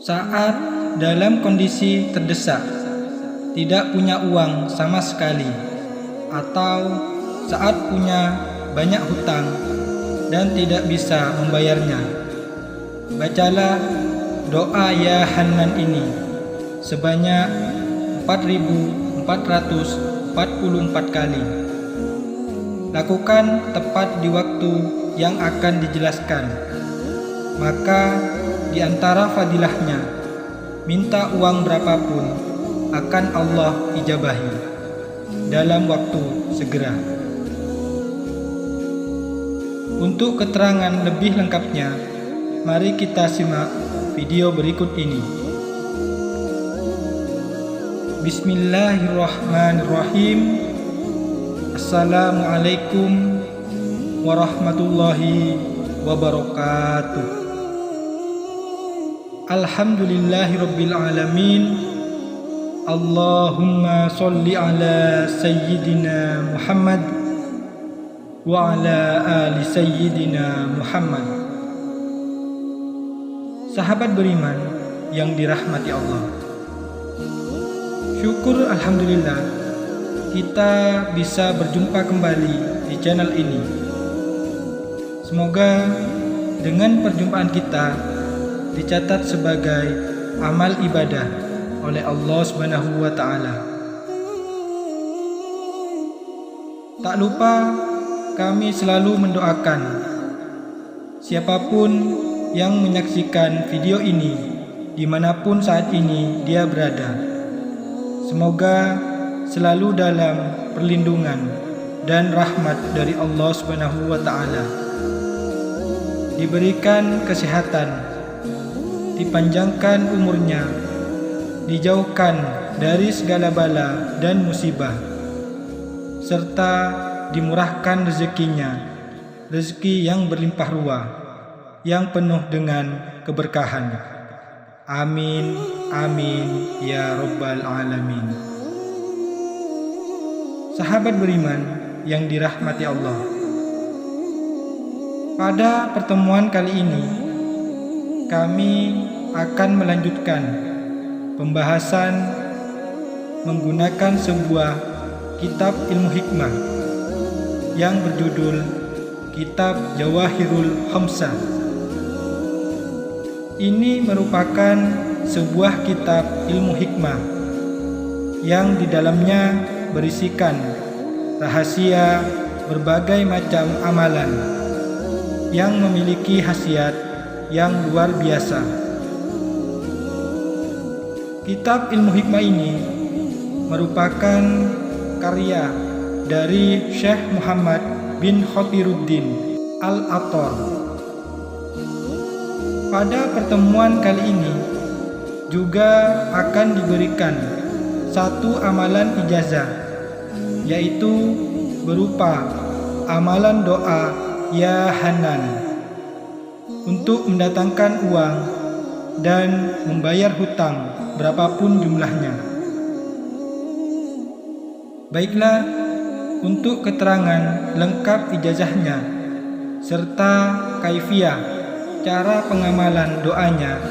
Saat dalam kondisi terdesak, tidak punya uang sama sekali, atau saat punya banyak hutang dan tidak bisa membayarnya, bacalah doa Ya Hannan ini sebanyak 4.444 kali. Lakukan tepat di waktu yang akan dijelaskan. Maka di antara fadilahnya, minta uang berapapun akan Allah ijabahi dalam waktu segera. Untuk keterangan lebih lengkapnya, mari kita simak video berikut ini. Bismillahirrahmanirrahim. Assalamualaikum warahmatullahi wabarakatuh. Alhamdulillahirabbil alamin. Allahumma sholli ala sayyidina Muhammad wa ala ali sayyidina Muhammad. Sahabat beriman yang dirahmati Allah, syukur alhamdulillah kita bisa berjumpa kembali di channel ini. Semoga dengan perjumpaan kita dicatat sebagai amal ibadah oleh Allah Subhanahu wa taala. Tak lupa kami selalu mendoakan siapapun yang menyaksikan video ini dimanapun saat ini dia berada, semoga selalu dalam perlindungan dan rahmat dari Allah Subhanahu wa taala, diberikan kesehatan, dipanjangkan umurnya, dijauhkan dari segala bala dan musibah, serta dimurahkan rezekinya, rezeki yang berlimpah ruah, yang penuh dengan keberkahan. Amin, amin, ya Rabbal Alamin. Sahabat beriman yang dirahmati Allah, pada pertemuan kali ini kami akan melanjutkan pembahasan menggunakan sebuah kitab ilmu hikmah yang berjudul Kitab Jawahirul Khamsah. Ini merupakan sebuah kitab ilmu hikmah yang di dalamnya berisikan rahasia berbagai macam amalan yang memiliki khasiat yang luar biasa. Kitab ilmu hikmah ini merupakan karya dari Syekh Muhammad bin Khatiruddin Al-Attar. Pada pertemuan kali ini juga akan diberikan satu amalan ijazah, yaitu berupa amalan doa Ya Hannan untuk mendatangkan uang dan membayar hutang berapapun jumlahnya. Baiklah, untuk keterangan lengkap ijazahnya serta kaifiah cara pengamalan doanya,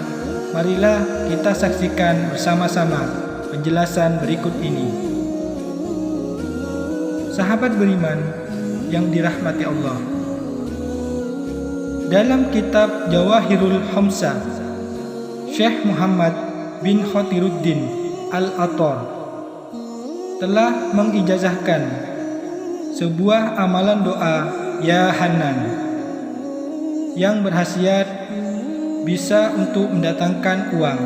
marilah kita saksikan bersama-sama penjelasan berikut ini. Sahabat beriman yang dirahmati Allah, dalam kitab Jawahirul Khamsah, Syekh Muhammad bin Khatiruddin Al-Attar telah mengijazahkan sebuah amalan doa Ya Hannan yang berkhasiat bisa untuk mendatangkan uang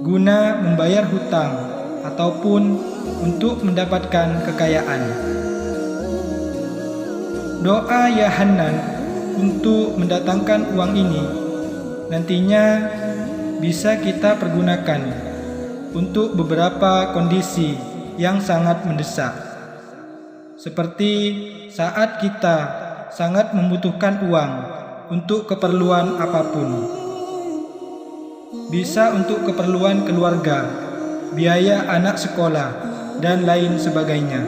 guna membayar hutang ataupun untuk mendapatkan kekayaan. Doa Ya Hannan untuk mendatangkan uang ini nantinya bisa kita pergunakan untuk beberapa kondisi yang sangat mendesak, seperti saat kita sangat membutuhkan uang untuk keperluan apapun. Bisa untuk keperluan keluarga biaya anak sekolah, dan lain sebagainya.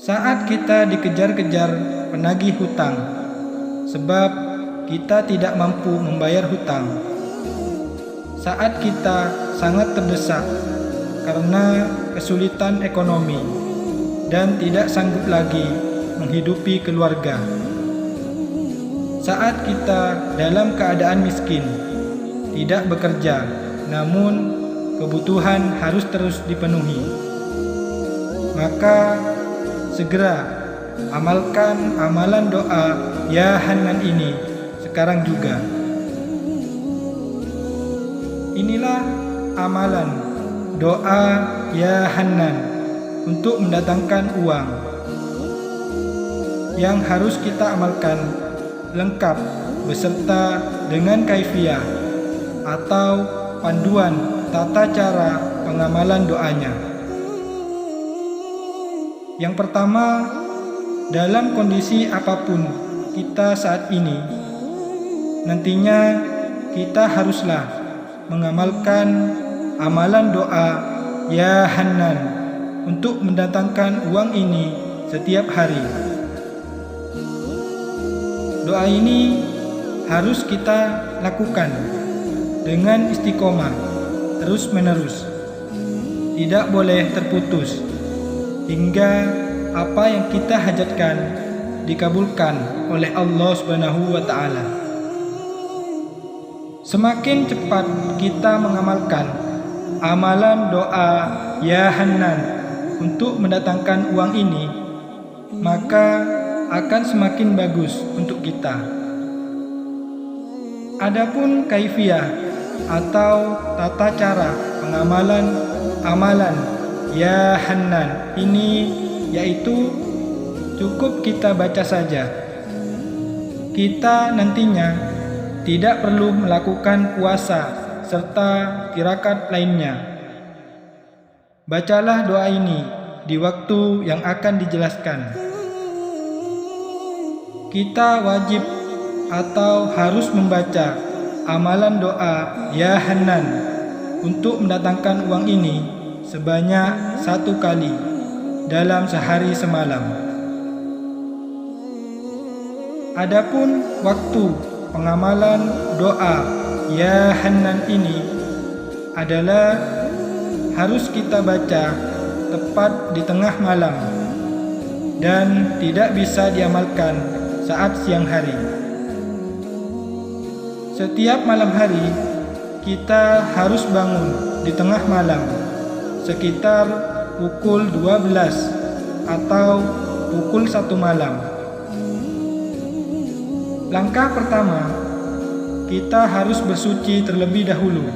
Saat kita dikejar-kejar penagih hutang, sebab kita tidak mampu membayar hutang. Saat kita sangat terdesak karena kesulitan ekonomi dan tidak sanggup lagi menghidupi keluarga. Saat kita dalam keadaan miskin, tidak bekerja, namun kebutuhan harus terus dipenuhi, maka segera amalkan amalan doa Ya Hanan ini sekarang juga. Inilah amalan doa Ya Hanan untuk mendatangkan uang yang harus kita amalkan lengkap beserta dengan kaifiyah atau panduan tata cara pengamalan doanya. Yang pertama, dalam kondisi apapun kita saat ini, nantinya kita haruslah mengamalkan amalan doa Ya Hanan untuk mendatangkan uang ini setiap hari. Doa ini harus kita lakukan dengan istiqomah terus-menerus, tidak boleh terputus, hingga apa yang kita hajatkan dikabulkan oleh Allah Subhanahu wa Ta'ala. Semakin cepat kita mengamalkan amalan doa Ya Hanan untuk mendatangkan uang ini, maka akan semakin bagus untuk kita. Adapun kaifiyah atau tata cara pengamalan amalan Ya Hanan ini yaitu cukup kita baca saja. Kita nantinya tidak perlu melakukan puasa serta tirakat lainnya. Bacalah doa ini di waktu yang akan dijelaskan. Kita wajib atau harus membaca amalan doa Ya Hanan untuk mendatangkan uang ini sebanyak 1 kali dalam sehari semalam. Adapun waktu pengamalan doa Ya Hanan ini adalah harus kita baca tepat di tengah malam dan tidak bisa diamalkan saat siang hari. Setiap malam hari kita harus bangun di tengah malam sekitar pukul 12 atau pukul 1 malam. Langkah pertama, kita harus bersuci terlebih dahulu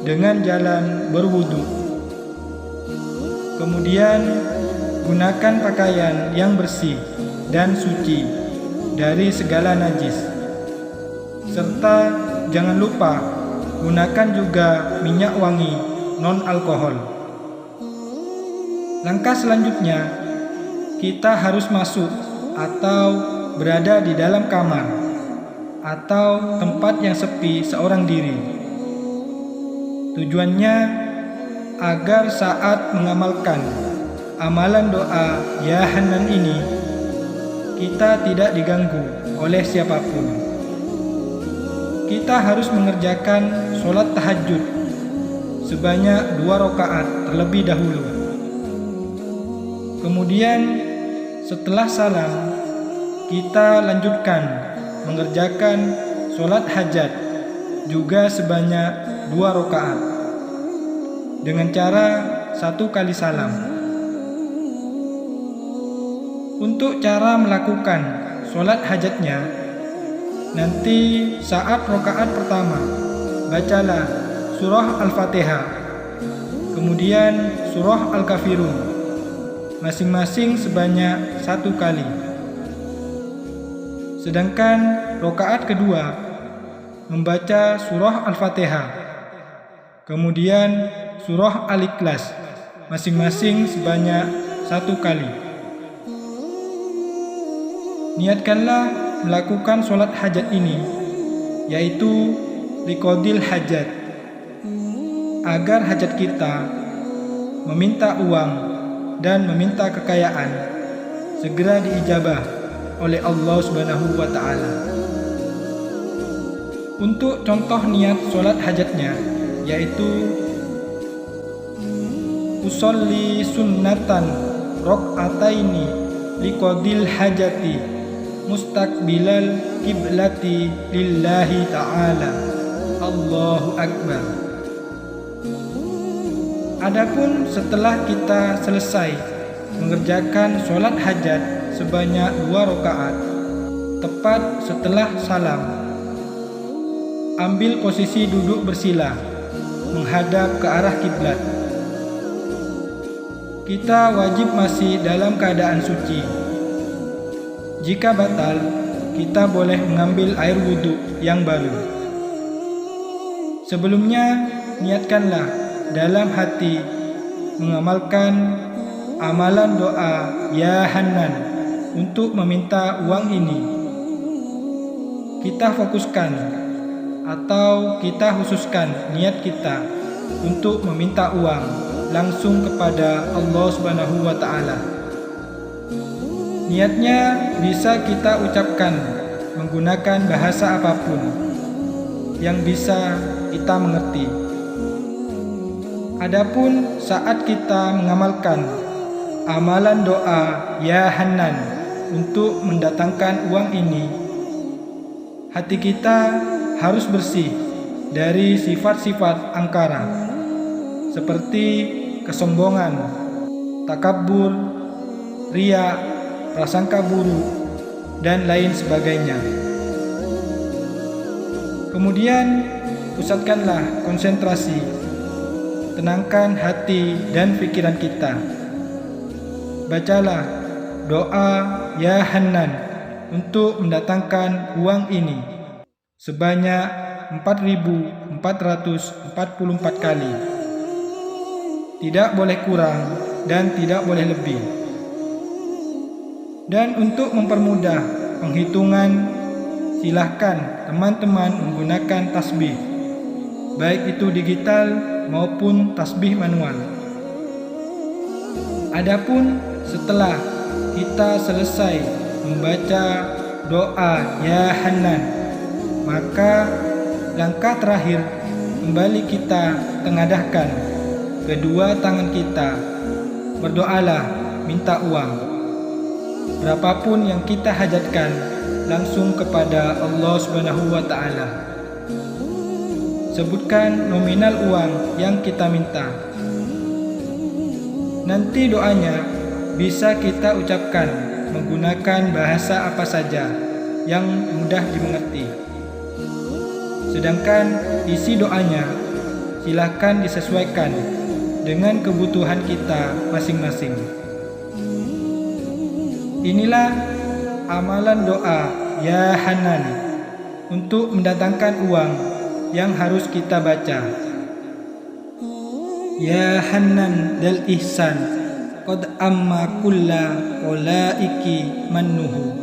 dengan jalan berwudu. Kemudian gunakan pakaian yang bersih dan suci dari segala najis. Serta jangan lupa gunakan juga minyak wangi non-alkohol. Langkah selanjutnya, kita harus masuk atau berada di dalam kamar atau tempat yang sepi seorang diri. Tujuannya agar saat mengamalkan amalan doa Ya Hanan ini, kita tidak diganggu oleh siapapun. Kita harus mengerjakan sholat tahajud sebanyak 2 rakaat terlebih dahulu. Kemudian setelah salam, kita lanjutkan mengerjakan sholat hajat juga sebanyak 2 rakaat dengan cara 1 kali salam. Untuk cara melakukan sholat hajatnya, nanti saat rakaat pertama bacalah surah Al-Fatihah, kemudian surah Al-Kafirun, masing-masing sebanyak 1 kali. Sedangkan rakaat kedua membaca surah Al-Fatihah, kemudian surah Al-Ikhlas, masing-masing sebanyak 1 kali. Niatkanlah melakukan sholat hajat ini, yaitu liqadil hajat, agar hajat kita, meminta uang dan meminta kekayaan, segera diijabah oleh Allah Subhanahu wa Ta'ala. Untuk contoh niat sholat hajatnya, yaitu usolli sunnatan rok'ataini liqadil hajati mustaqbilal kiblati lillahi ta'ala. Allahu Akbar. Adapun setelah kita selesai mengerjakan sholat hajat sebanyak 2 rakaat, tepat setelah salam, ambil posisi duduk bersila menghadap ke arah kiblat. Kita wajib masih dalam keadaan suci. Jika batal, kita boleh mengambil air wudhu yang baru. Sebelumnya, niatkanlah dalam hati mengamalkan amalan doa Ya Hannan untuk meminta uang ini. Kita fokuskan atau kita khususkan niat kita untuk meminta uang langsung kepada Allah Subhanahu wa Ta'ala. Niatnya bisa kita ucapkan menggunakan bahasa apapun yang bisa kita mengerti. Adapun saat kita mengamalkan amalan doa Ya Hannan untuk mendatangkan uang ini, hati kita harus bersih dari sifat-sifat angkara seperti kesombongan, takabur, riya, prasangka buruk, dan lain sebagainya. Kemudian pusatkanlah konsentrasi, tenangkan hati dan pikiran kita. Bacalah doa Ya Hannan untuk mendatangkan uang ini sebanyak 4.444 kali. Tidak boleh kurang dan tidak boleh lebih. Dan untuk mempermudah penghitungan, silahkan teman-teman menggunakan tasbih, baik itu digital maupun tasbih manual. Adapun setelah kita selesai membaca doa Ya Hannan, maka langkah terakhir kembali kita tengadahkan kedua tangan kita, berdoalah minta uang. Berapapun yang kita hajatkan langsung kepada Allah Subhanahu wa Ta'ala. Sebutkan nominal uang yang kita minta. Nanti doanya bisa kita ucapkan menggunakan bahasa apa saja yang mudah dimengerti. Sedangkan isi doanya silakan disesuaikan dengan kebutuhan kita masing-masing. Inilah amalan doa Ya Hannan untuk mendatangkan uang yang harus kita baca. Ya Hannan dal ihsan qad amma kulla qalaiki mannuhu.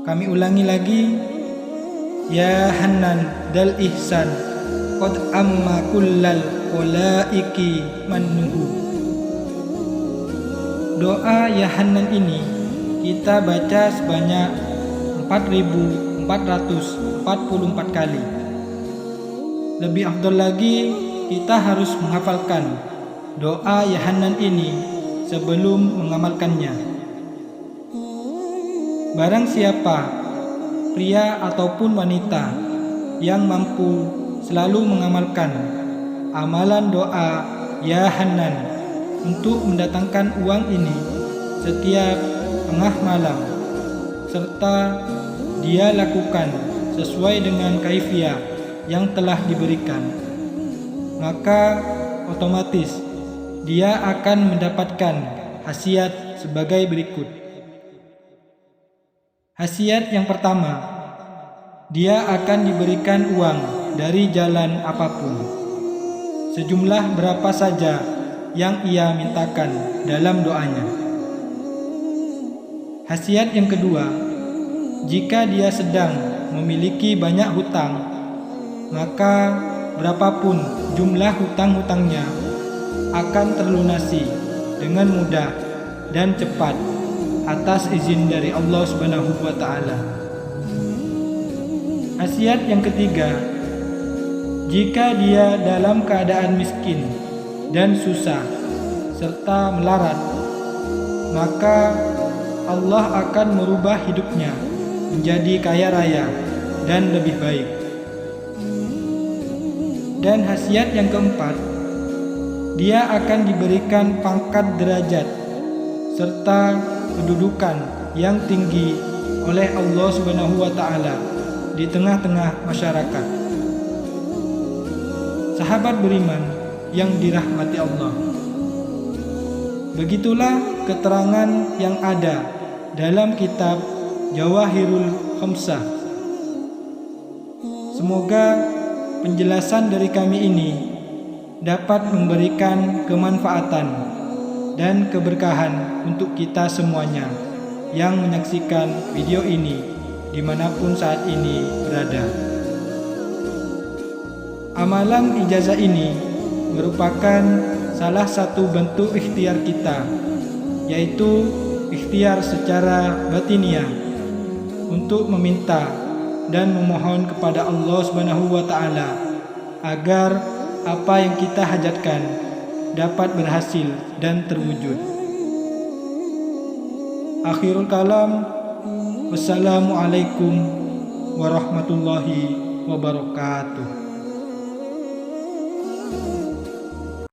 Kami ulangi lagi. Ya Hannan dal ihsan qad amma kullal qalaiki mannuhu. Doa Ya Hannan ini kita baca sebanyak 4.444 kali. Lebih afdal lagi, kita harus menghafalkan doa Ya Hannan ini sebelum mengamalkannya. Barang siapa, pria ataupun wanita, yang mampu selalu mengamalkan amalan doa Ya Hannan untuk mendatangkan uang ini setiap tengah malam, serta dia lakukan sesuai dengan kaifiah yang telah diberikan, maka otomatis dia akan mendapatkan khasiat sebagai berikut. Khasiat yang pertama, dia akan diberikan uang dari jalan apapun, sejumlah berapa saja yang ia mintakan dalam doanya. Khasiat yang kedua, jika dia sedang memiliki banyak hutang, maka berapapun jumlah hutang-hutangnya akan terlunasi dengan mudah dan cepat atas izin dari Allah Subhanahu wa taala. Nasihat yang ketiga, jika dia dalam keadaan miskin dan susah serta melarat, maka Allah akan merubah hidupnya menjadi kaya raya dan lebih baik. Dan khasiat yang keempat, dia akan diberikan pangkat derajat serta kedudukan yang tinggi oleh Allah Subhanahu wa taala di tengah-tengah masyarakat. Sahabat beriman yang dirahmati Allah, begitulah keterangan yang ada dalam kitab Jawahirul Khamsah. Semoga penjelasan dari kami ini dapat memberikan kemanfaatan dan keberkahan untuk kita semuanya yang menyaksikan video ini dimanapun saat ini berada. Amalan ijazah ini merupakan salah satu bentuk ikhtiar kita, yaitu ikhtiar secara batiniah untuk meminta dan memohon kepada Allah Subhanahu wa taala agar apa yang kita hajatkan dapat berhasil dan terwujud. Akhirul kalam, wassalamualaikum warahmatullahi wabarakatuh.